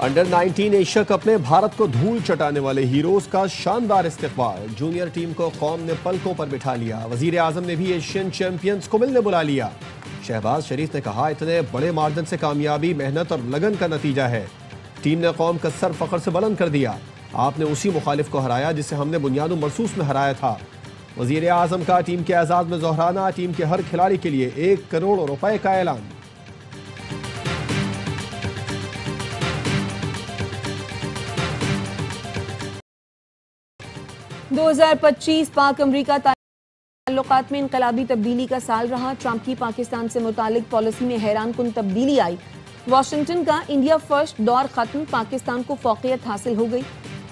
Under 19 Asia cup में भारत को धूल चटाने वाले हीरोज का शानदार इस्तकबाल। जूनियर टीम को कौम ने पलकों पर बिठा लिया। वजीर आजम ने भी एशियन चैंपियंस को मिलने बुला लिया। शहबाज शरीफ ने कहा, इतने बड़े मार्जिन से कामयाबी मेहनत और लगन का नतीजा है। टीम ने कौम का सर फख्र से बुलंद कर दिया। आपने उसी मुखालिफ को हराया जिसे हमने बुनियाद मरसूस में हराया था। वजीर आजम का टीम के एजाज में जोहराना। टीम के हर खिलाड़ी के लिए 1 करोड़ रुपए का ऐलान। दो 2025 पाक अमरीका ताल्लुकात में इनकलाबी तब्दीली का साल रहा। ट्रंप की पाकिस्तान से मुतालिक पॉलिसी में हैरान कुन तब्दीली आई। वाशिंगटन का इंडिया फर्स्ट दौर खत्म, पाकिस्तान को फौकियत हासिल हो गई।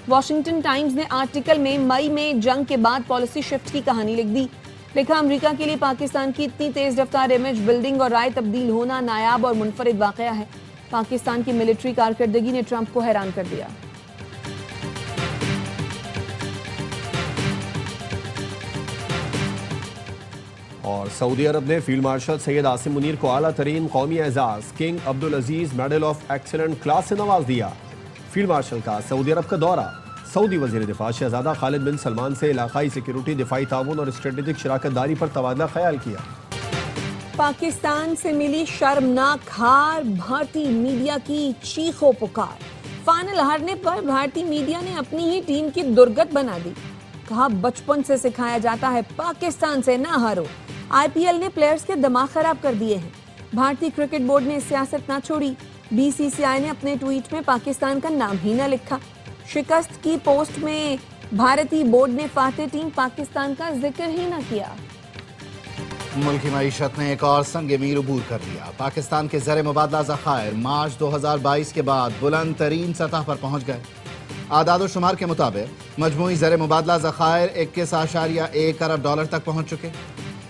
वाशिंगटन टाइम्स ने आर्टिकल में मई में जंग के बाद पॉलिसी शिफ्ट की कहानी लिख दी। लिखा, अमेरिका के लिए पाकिस्तान की इतनी तेज रफ्तार इमेज बिल्डिंग और राय तब्दील होना नायाब और मुनफरिद वाकया है। पाकिस्तान की मिलिट्री कारकर्दगी ने ट्रंप को हैरान कर दिया। और सऊदी अरब ने फील्ड मार्शल सैयद आसिम मुनीर को आला तरीन कौमी एजाज king Abdul Aziz medal of excellent class से नवाज दिया। फील्ड मार्शल का सऊदी अरब का दौरा। सऊदी वजीर दिफा शहजादा खालिद बिन सलमान से इलाकाई सिक्योरिटी, दिफाई ताउन और स्ट्रेटेजिक शराकत दारी पर तबादला ख्याल किया। पाकिस्तान से मिली शर्मनाक हार, भारतीय मीडिया की चीखों पुकार। फाइनल हारने पर भारतीय मीडिया ने अपनी ही टीम की दुर्गत बना दी। कहा, बचपन से सिखाया जाता है पाकिस्तान से ना हारो। आईपीएल ने प्लेयर्स के दिमाग खराब कर दिए हैं। भारतीय क्रिकेट बोर्ड ने सियासत ना छोड़ी। बीसीसीआई ने अपने ट्वीट में पाकिस्तान का नाम ही ना लिखा। शिकस्त की पोस्ट में भारतीय बोर्ड ने फातेह टीम पाकिस्तान का जिक्र ही ना किया। मुल्की मईशत ने एक और संग मीर अबूर कर दिया। पाकिस्तान के ज़र मुबादला ज़खायर मार्च 2022 के बाद बुलंद तरीन सतह पर पहुंच गए। आदाद शुमार के मुताबिक मजमूई ज़र मुबादला ज़खायर 21.1 अरब डॉलर तक पहुंच चुके।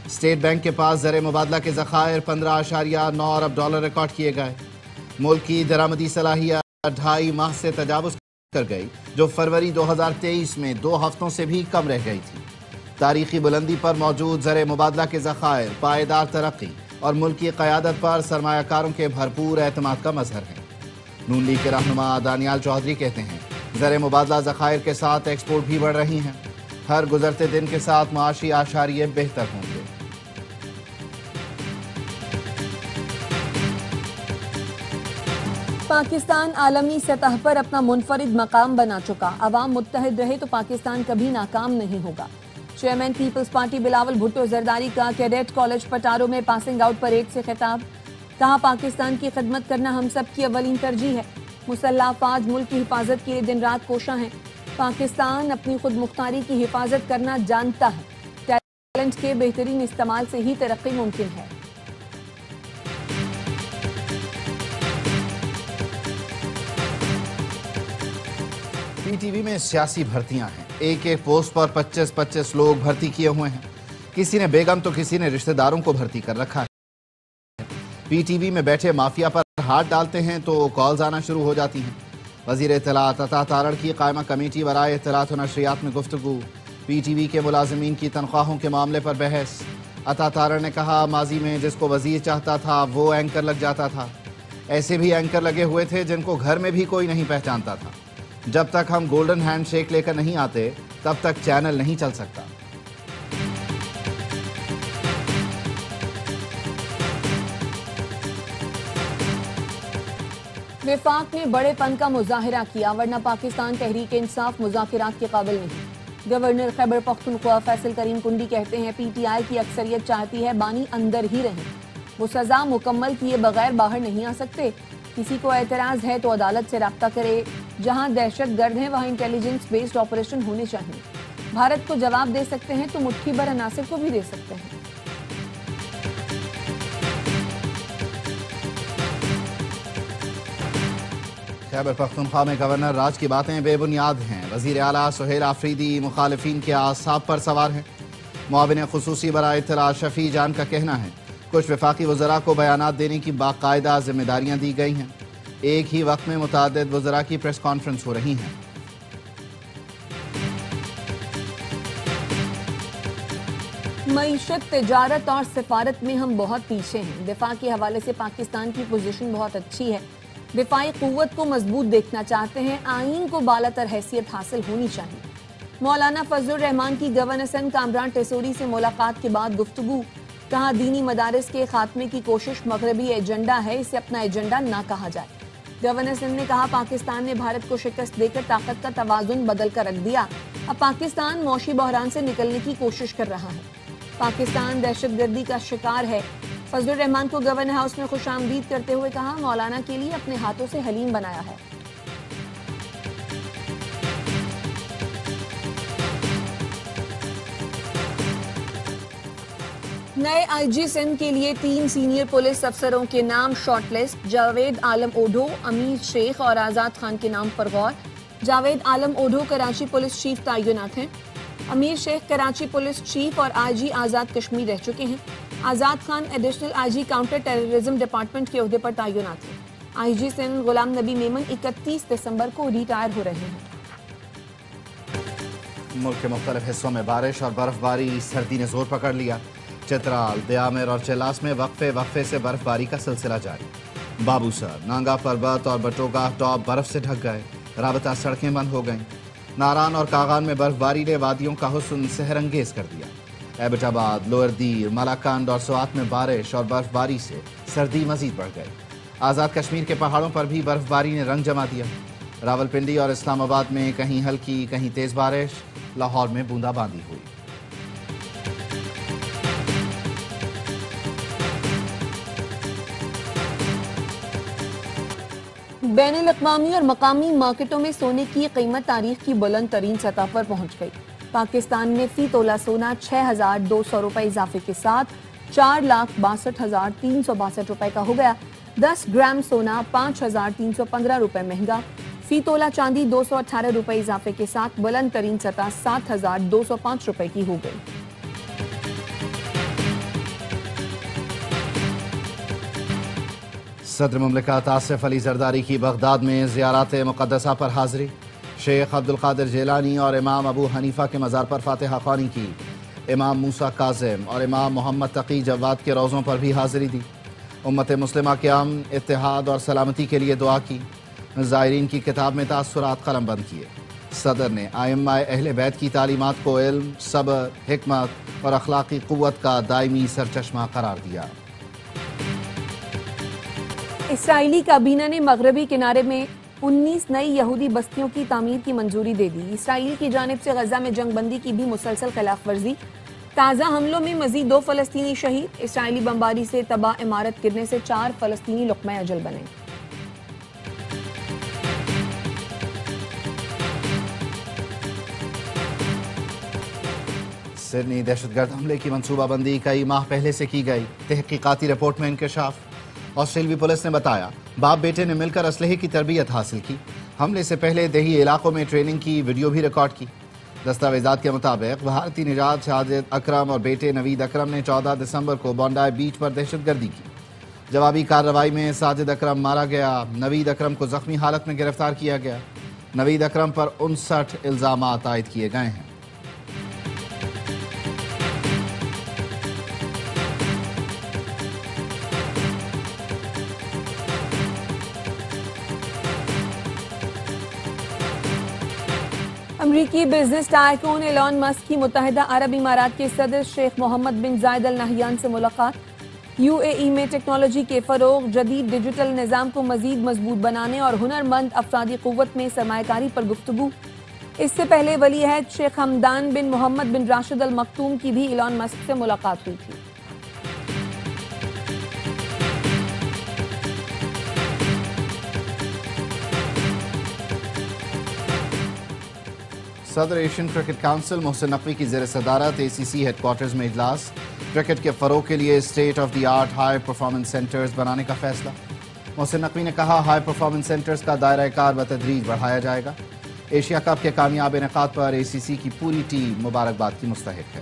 स्टेट बैंक के पास ज़र मुबादला के ज़खायर 15.9 अरब डॉलर रिकॉर्ड किए गए। मुल्क की दरामदी सलाहियत 2.5 माह से तजावुज़ कर गई, जो फरवरी 2023 में 2 हफ्तों से भी कम रह गई थी। तारीखी बुलंदी पर मौजूद ज़र मुबादला के ज़खायर पायदार तरक्की और मुल्क की क़यादत पर सरमायाकारों के भरपूर एतमाद का मजहर है। नून लीग के रहनुमा दानियाल चौधरी कहते हैं, ज़र मुबादला ज़खायर के साथ एक्सपोर्ट भी बढ़ रही हैं। हर गुजरते दिन के साथ माशी आशारिये बेहतर होंगे। पाकिस्तान आलमी सतह पर अपना मुनफरिद मकाम बना चुका। अवाम मुत्तहिद रहे तो पाकिस्तान कभी नाकाम नहीं होगा। चेयरमैन पीपल्स पार्टी बिलावल भुट्टो जरदारी का कैडेट कॉलेज पटारो में पासिंग आउट परेड से खिताब। कहा, पाकिस्तान की खिदमत करना हम सब की अवलीन तरजीह है। मुसल्लह अफवाज मुल्क की हिफाजत के लिए दिन रात कोशा हैं। पाकिस्तान अपनी खुद मुख्तारी की हिफाजत करना जानता है। टैलेंट के बेहतरीन इस्तेमाल से ही तरक्की मुमकिन है। पीटीवी में सियासी भर्तियां हैं। एक एक पोस्ट पर 25-25 लोग भर्ती किए हुए हैं। किसी ने बेगम तो किसी ने रिश्तेदारों को भर्ती कर रखा है। पीटीवी में बैठे माफिया पर हाथ डालते हैं तो कॉल्स आना शुरू हो जाती हैं। वजीर इत्तलात अता तारड़ की कायमा कमेटी बराए इत्तलात व नशरियात में गुफ्तगू। पीटीवी के मुलाजिमीन की तनख्वाहों के मामले पर बहस। अता तारड़ ने कहा, माजी में जिसको वजीर चाहता था वो एंकर लग जाता था। ऐसे भी एंकर लगे हुए थे जिनको घर में भी कोई नहीं पहचानता था। जब तक हम गोल्डन हैंड शेक लेकर नहीं आते तब तक चैनल नहीं चल सकता। विफाक ने बड़ेपन का मुजाहिरा किया, वरना पाकिस्तान तहरीक इंसाफ मुज़ाकिरात के काबिल नहीं। गवर्नर खैबर पख्तूनख्वा फैसल करीम कुंडी कहते हैं, पीटीआई की अक्सरियत चाहती है बानी अंदर ही रहें। वो सजा मुकम्मल किए बगैर बाहर नहीं आ सकते। किसी को एतराज है तो अदालत से राब्ता करे। जहां दहशत गर्द है वहां इंटेलिजेंस बेस्ड ऑपरेशन होने चाहिए। भारत को जवाब दे सकते हैं तो मुट्ठी भर अनासिर को भी दे सकते हैं। खैबर पख्तूनख्वा में गवर्नर राज की बातें बेबुनियाद हैं। वजीर आला सुहेल आफरीदी मुखालिफिन के आसाब पर सवार हैं। मुआविन खुसूसी बराए इत्तला शफी जान का कहना है, कुछ वफाकी वज़रा को बयानात देने की बाकायदा जिम्मेदारियां दी गई हैं। एक ही वक्त में मुतादिद वज़रा की प्रेस कॉन्फ्रेंस हो रही हैं। मईशत, तिजारत और सिफारत में हम बहुत पीछे हैं। दिफा के हवाले से पाकिस्तान की पोजीशन बहुत अच्छी है। دفاعی قوت کو مضبوط دیکھنا چاہتے ہیں، آئین کو بالاتر حیثیت حاصل ہونی چاہیے۔ مولانا فضل الرحمان کی گورنر سندھ کامران ٹیسوری سے ملاقات کے بعد گفتگو، کہا دینی مدارس کے خاتمے کی کوشش مغربی ایجنڈا ہے، اسے اپنا ایجنڈا نہ کہا جائے۔ گورنر سندھ نے کہا پاکستان نے بھارت کو شکست دے کر طاقت کا توازن بدل کر رکھ دیا، اب پاکستان معاشی بحران سے نکلنے کی کوشش کر رہا ہے۔ پاکستان دہشت گردی کا شکار ہے۔ فضل الرحمان کو گورنر ہاؤس میں خوش آمدید کرتے ہوئے کہا مولانا کے لیے اپنے ہاتھوں سے حلیم بنایا ہے۔ نئے آئی جی سندھ کے لیے 3 سینئر پولیس افسروں کے نام شارٹ لسٹ، جاوید عالم اوڈھو، امیر شیخ اور آزاد خان کے نام پر غور۔ جاوید عالم اوڈھو کراچی پولیس چیف تعینات ہیں، امیر شیخ کراچی پولیس چیف اور آئی جی آزاد کشمیر رہ چکے ہیں، Azad Khan additional I G counter terrorism department کے عہدے پر تعینات ہیں۔ آئی جی سندھ غلام نبی میمن 31 دسمبر کو ریٹائر ہو رہے ہیں۔ ملک کے مختلف حصوں میں بارش اور برف باری، سردی نے زور پکڑ لیا۔ چترال، دیامر اور چلاس میں وقفے سے برف باری کا سلسلہ جاری۔ بابوسر، نانگا پربت اور بٹوگاہ ٹاپ برف سے ڈھک گئے، رابطہ سڑکیں بند ہو گئیں۔ ناران اور کاغان میں برف باری نے وادیوں کا حسن سحر انگیز کر دیا۔ ایبٹ آباد، لوئر دیر، ملاکنڈ اور سوات میں بارش اور برف باری سے سردی مزید بڑھ گئی۔ آزاد کشمیر کے پہاڑوں پر بھی برف باری نے رنگ جما دیا۔ راولپنڈی اور اسلام آباد میں کہیں ہلکی کہیں تیز بارش، لاہور میں بوندا باندی ہوئی۔ بین الاقوامی اور مقامی مارکیٹوں میں سونے کی قیمت تاریخ کی بلند ترین سطح پر پہنچ گئی۔ پاکستان میں فی تولہ سونا 6,200 روپے اضافے کے ساتھ 4,62,362 روپے کا ہو گیا۔ 10 گرام سونا 5,315 روپے مہنگا۔ فی تولہ چاندی 218 روپے اضافے کے ساتھ بلند ترین سطح 7,205 روپے کی ہو گئی۔ صدر مملکت آصف علی زرداری کی بغداد میں زیارات مقدسہ پر حاضری۔ شیخ عبد القادر جیلانی اور امام ابو حنیفہ کے مزار پر فاتحہ خوانی کی۔ امام موسیٰ کاظم اور امام محمد تقی جواد کے روضوں پر بھی حاضری دی۔ امت مسلمہ کے امن، اتحاد اور سلامتی کے لیے دعا کی۔ زائرین کی کتاب میں تاثرات قلم بند کیے۔ صدر نے ائمہ اہل بیت کی تعلیمات کو علم، صبر، حکمت اور اخلاقی قوت کا دائمی سرچشمہ قرار دیا۔ اسرائیلی کابینہ نے مغربی کنارے میں 19 نئی یہودی بستیوں کی تعمیر کی منظوری دے دی۔ اسرائیل کی جانب سے غزہ میں جنگ بندی کی بھی مسلسل خلاف ورزی۔ تازہ حملوں میں مزید 2 فلسطینی شہید۔ اسرائیلی بمباری سے تباہ عمارت گرنے سے 4 فلسطینی لقمہ اجل بنے۔ سڈنی دہشت گرد حملے کی منصوبہ بندی کئی ماہ پہلے سے کی گئی، تحقیقاتی رپورٹ میں انکشاف۔ آسٹریلوی پولیس نے بتایا باپ بیٹے نے مل کر اسلحے کی تربیت حاصل کی، حملے سے پہلے دیہی علاقوں میں ٹریننگ کی ویڈیو بھی ریکارڈ کی۔ دستاویزات کے مطابق بھارتی نژاد شاہد اکرم اور بیٹے نوید اکرم نے 14 دسمبر کو بونڈائی بیچ پر دہشت گردی کی۔ جوابی کارروائی میں ساجد اکرم مارا گیا، نوید اکرم کو زخمی حالت میں گرفتار کیا گیا۔ نوید اکرم پر 59 الزامات عائد کیے گئے ہیں۔ امریکی بزنس ٹائکون ایلان مسک کی متحدہ عرب امارات کے صدر شیخ محمد بن زائد ال نہیان سے ملاقات۔ یو اے ای میں ٹیکنالوجی کے فروغ، جدید ڈیجیٹل نظام کو مزید مضبوط بنانے اور ہنرمند افرادی قوت میں سرمایہ کاری پر گفتگو۔ اس سے پہلے ولی عہد شیخ حمدان بن محمد بن راشد ال مکتوم کی بھی ایلان مسک سے ملاقات ہوئی تھی۔ صدر Asian cricket council Mohsin Naqvi کی زیر صدارت اے سی سی ہیڈ کوارٹرز میں اجلاس۔ کرکٹ کے فروغ کے لیے state of the art high performance centres بنانے کا فیصلہ۔ محسن نقوی نے کہا ہائی پرفارمنس سینٹرز کا دائرہ کار بتدریج بڑھایا جائے گا۔ ایشیا کپ کے کامیاب انعقاد پر اے سی سی کی پوری ٹیم مبارکباد کی مستحق ہے۔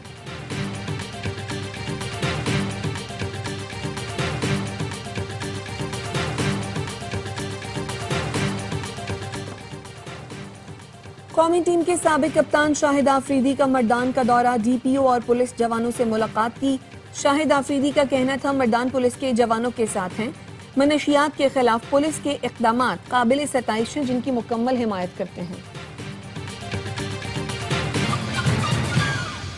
قومی ٹیم کے سابق کپتان شاہد آفریدی کا مردان کا دورہ، ڈی پی او اور پولیس جوانوں سے ملاقات کی۔ شاہد آفریدی کا کہنا تھا مردان پولیس کے جوانوں کے ساتھ ہیں، منشیات کے خلاف پولیس کے اقدامات قابل ستائش ہیں جن کی مکمل حمایت کرتے ہیں۔